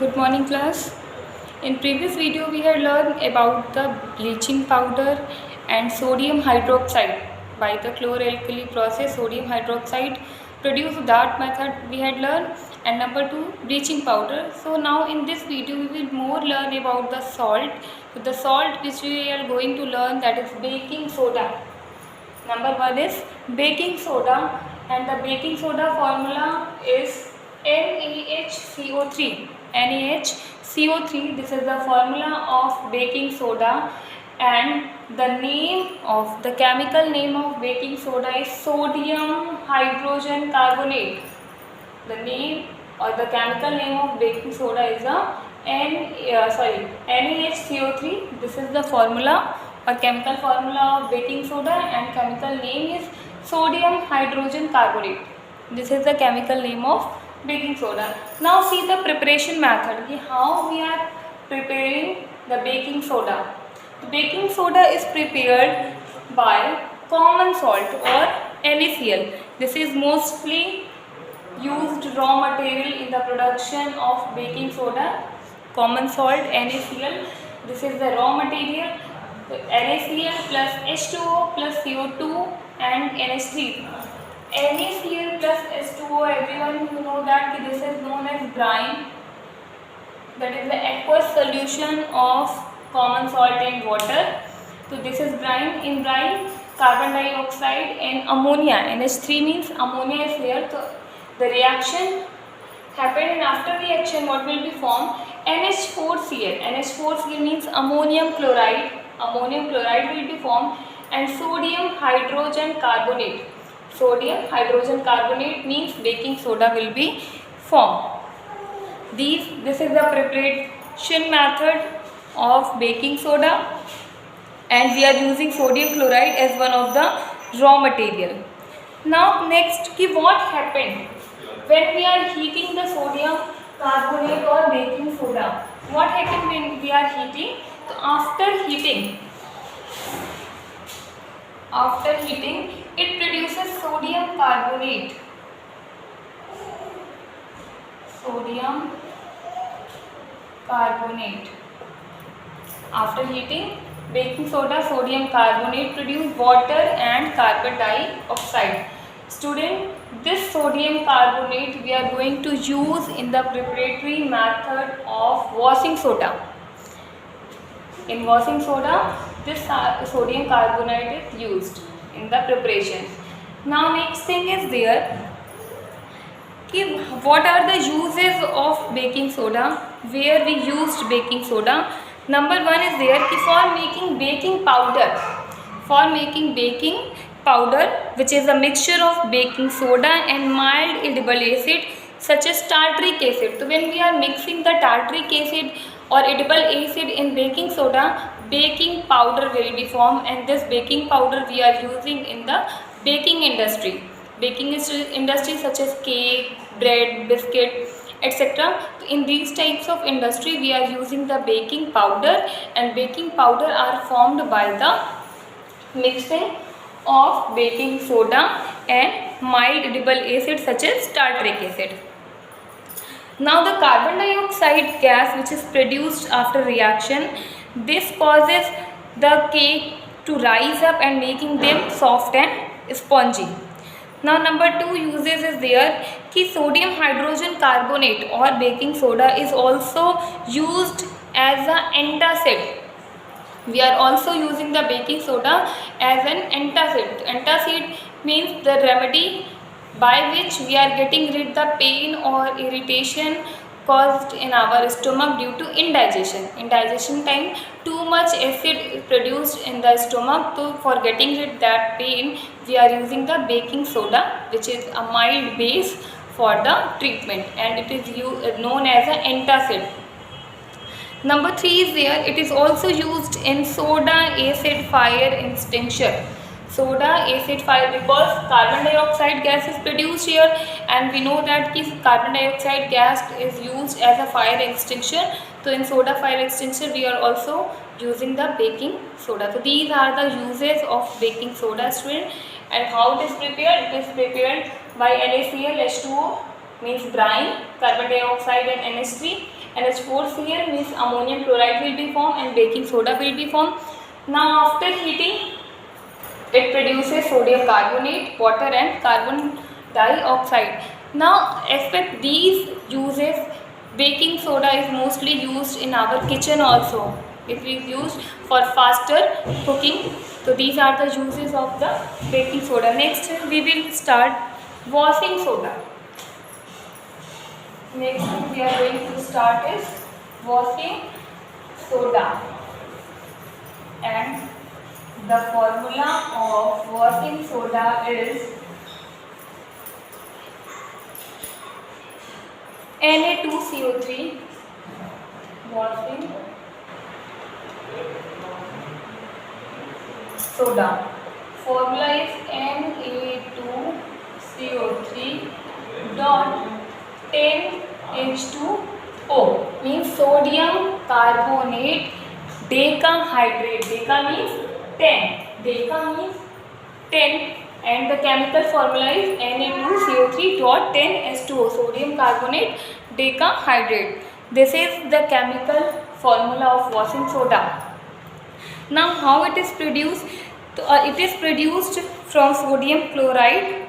Good morning class. In previous video we had learned about the bleaching powder and sodium hydroxide. By the chloralkali process sodium hydroxide produced, that method we had learned, and number 2 bleaching powder. So now in this video we will more learn about the salt. So the salt which we are going to learn, that is baking soda. Number 1 is baking soda, and the baking soda formula is NaHCO3. NaHCO3, this is the formula of baking soda, and the chemical name of baking soda is sodium hydrogen carbonate. The name or the chemical name of baking soda is NaHCO3. This is the formula or chemical formula of baking soda, and chemical name is sodium hydrogen carbonate. This is the chemical name of baking soda. Now see the preparation method, how we are preparing the baking soda. The baking soda is prepared by common salt or NaCl. This is mostly used raw material in the production of baking soda. Common salt, NaCl, this is the raw material. NaCl plus H2O plus CO2 and NH3. NaCl plus H2O, everyone you know that this is known as brine, that is the aqueous solution of common salt and water. So this is brine. In brine, carbon dioxide and ammonia, NH3 means ammonia is here. So the reaction happened, and after reaction what will be formed? NH4Cl. NH4Cl means ammonium chloride will be formed, and sodium hydrogen carbonate. Sodium hydrogen carbonate means baking soda will be formed. This is the preparation method of baking soda, and we are using sodium chloride as one of the raw material. Now next, what happened when we are heating the sodium carbonate or baking soda? What happened when we are heating? So after heating it produces sodium carbonate. After heating baking soda, sodium carbonate produce water and carbon dioxide. Student, this sodium carbonate we are going to use in the preparatory method of washing soda. In washing soda, this sodium carbonate is used in the preparation. Now next thing is there, what are the uses of baking soda, where we used baking soda. Number 1 is there, for making baking powder, which is a mixture of baking soda and mild edible acid such as tartaric acid. So when we are mixing the tartaric acid or edible acid in baking soda, baking powder will be formed, and this baking powder we are using in the baking industry. Baking industry such as cake, bread, biscuit, etc. In these types of industry we are using the baking powder, and baking powder are formed by the mixing of baking soda and mild edible acid such as tartaric acid. Now the carbon dioxide gas which is produced after reaction, this causes the cake to rise up and making them soft and spongy. Now number 2 uses is there, sodium hydrogen carbonate or baking soda is also used as an antacid. We are also using the baking soda as an antacid. Antacid means the remedy by which we are getting rid the pain or irritation caused in our stomach due to indigestion. Indigestion time, too much acid is produced in the stomach, so for getting rid that pain we are using the baking soda, which is a mild base for the treatment, and it is known as an antacid. Number 3 is there, it is also used in soda acid fire extinguisher. Soda acid fire, because carbon dioxide gas is produced here, and we know that carbon dioxide gas is used as a fire extinguisher. So in soda fire extinguisher we are also using the baking soda. So these are the uses of baking soda, student. And how it is prepared? It is prepared by NaCl, H2O means brine, carbon dioxide and NH3, NH4Cl means ammonium chloride will be formed and baking soda will be formed. Now after heating, it produces sodium carbonate, water and carbon dioxide. Now expect these uses, baking soda is mostly used in our kitchen also. It is used for faster cooking. So these are the uses of the baking soda. Next we will start washing soda. Next thing we are going to start is washing soda, and the formula of washing soda is Na2CO3. Washing soda formula is Na2CO3 dot 10H2O, means sodium carbonate decahydrate. Deca means 10, deca means 10, and the chemical formula is Na2CO3 dot 10H2O, sodium carbonate decahydrate. This is the chemical formula of washing soda. Now how it is produced? It is produced from sodium chloride,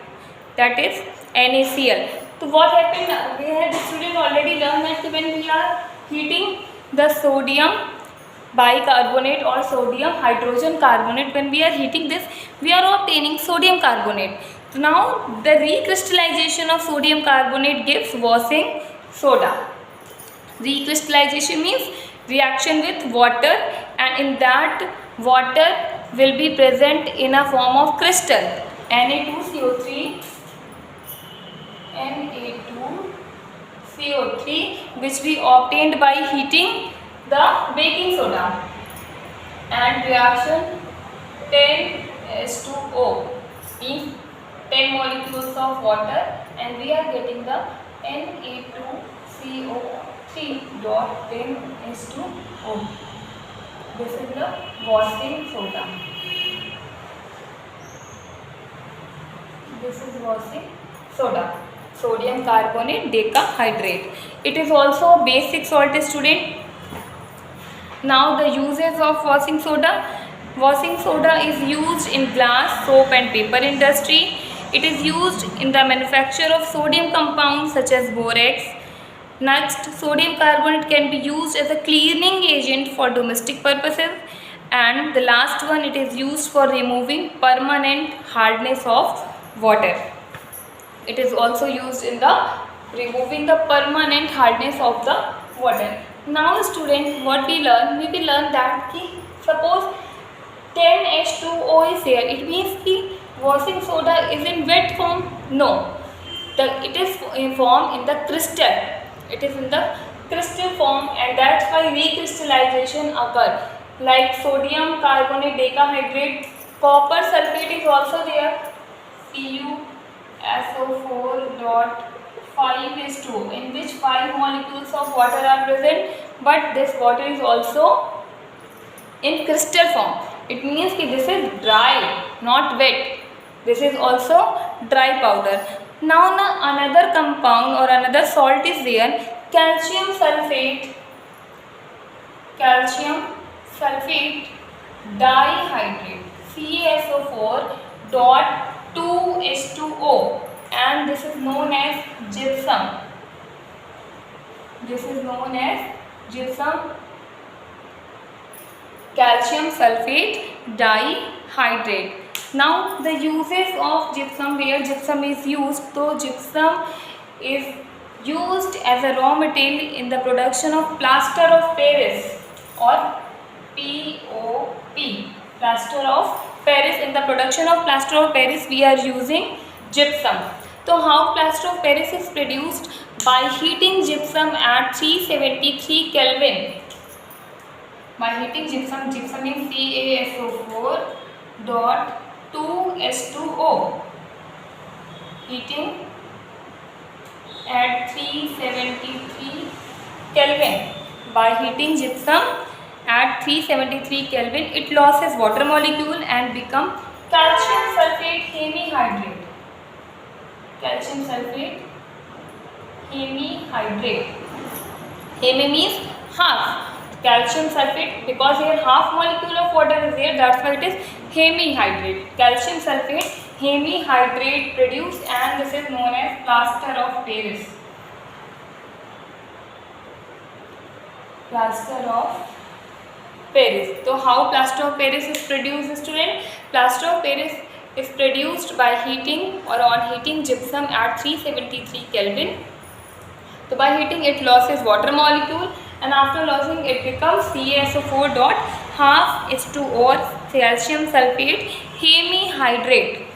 that is NaCl. So what happened? We had student already learned that when we are heating the sodium bicarbonate or sodium hydrogen carbonate, when we are heating this, we are obtaining sodium carbonate. So now the recrystallization of sodium carbonate gives washing soda. Recrystallization means reaction with water, and in that water will be present in a form of crystal Na2CO3, which we obtained by heating the baking soda, and reaction 10H2O means 10 molecules of water, and we are getting the Na2CO3 dot 10H2O. This is the washing soda. This is washing soda, sodium carbonate decahydrate. It is also a basic salt, student. Now the uses of washing soda. Washing soda is used in glass, soap and paper industry. It is used in the manufacture of sodium compounds such as borax. Next, sodium carbonate can be used as a cleaning agent for domestic purposes. And the last one, it is used for removing permanent hardness of water. It is also used in the removing the permanent hardness of the water. Now student, what we learn? We will learn that suppose 10H2O is there, it means the washing soda is in wet form? No, it is formed in the crystal. It is in the crystal form, and that's why recrystallization occur. Like sodium carbonate decahydrate, copper sulfate is also there, CuSO4 dot 5H2O, in which 5 molecules of water are present, but this water is also in crystal form. It means that this is dry, not wet. This is also dry powder. Now another compound or another salt is there, calcium sulfate dihydrate, CaSO4 dot 2H2O, and this is known as gypsum. This is known as gypsum, calcium sulfate dihydrate. Now the uses of gypsum, where gypsum is used. So gypsum is used as a raw material in the production of plaster of Paris or POP, plaster of Paris. In the production of plaster of Paris, we are using gypsum. So how plaster of Paris is produced? By heating gypsum at 373 Kelvin. By heating gypsum is CaSO4 dot 2H2O. Heating at 373 Kelvin. By heating gypsum at 373 Kelvin, it loses water molecule and become calcium sulfate hemihydrate. Calcium sulfate hemihydrate. Hemi means half. Calcium sulfate, because here half molecule of water is there, that's why it is hemihydrate. Calcium sulfate, hemihydrate produced, and this is known as plaster of Paris. Plaster of Paris. So how plaster of Paris is produced, student? Plaster of Paris is produced by heating or on heating gypsum at 373 Kelvin. So by heating it loses water molecule, and after losing it becomes CaSO4 dot half H2O or calcium sulfate hemihydrate.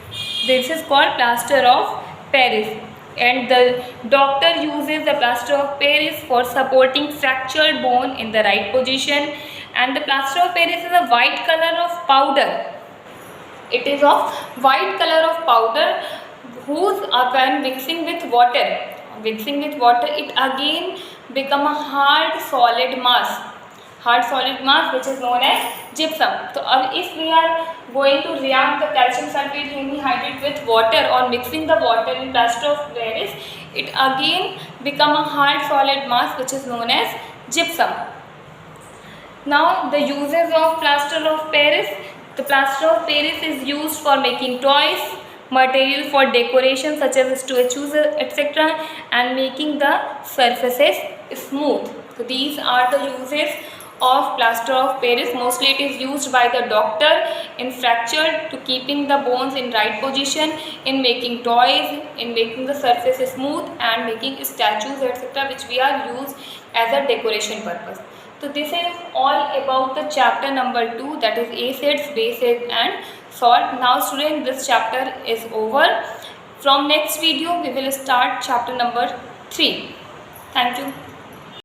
This is called plaster of Paris, and the doctor uses the plaster of Paris for supporting fractured bone in the right position. And the plaster of Paris is a white color of powder. It is of white color of powder whose when mixing with water, it again become a hard solid mass which is known as gypsum. So if we are going to react the calcium sulfate hemihydrate with water or mixing the water in plaster of Paris, it again become a hard solid mass which is known as gypsum. Now the uses of plaster of Paris. The plaster of Paris is used for making toys, material for decoration such as statues, etc., and making the surfaces smooth. So these are the uses of plaster of Paris. Mostly it is used by the doctor in fracture, to keeping the bones in right position, in making toys, in making the surface smooth, and making statues, etc., which we are used as a decoration purpose. So this is all about the chapter number 2, that is acids, bases and salt. Now students, this chapter is over. From next video we will start chapter number 3. Thank you.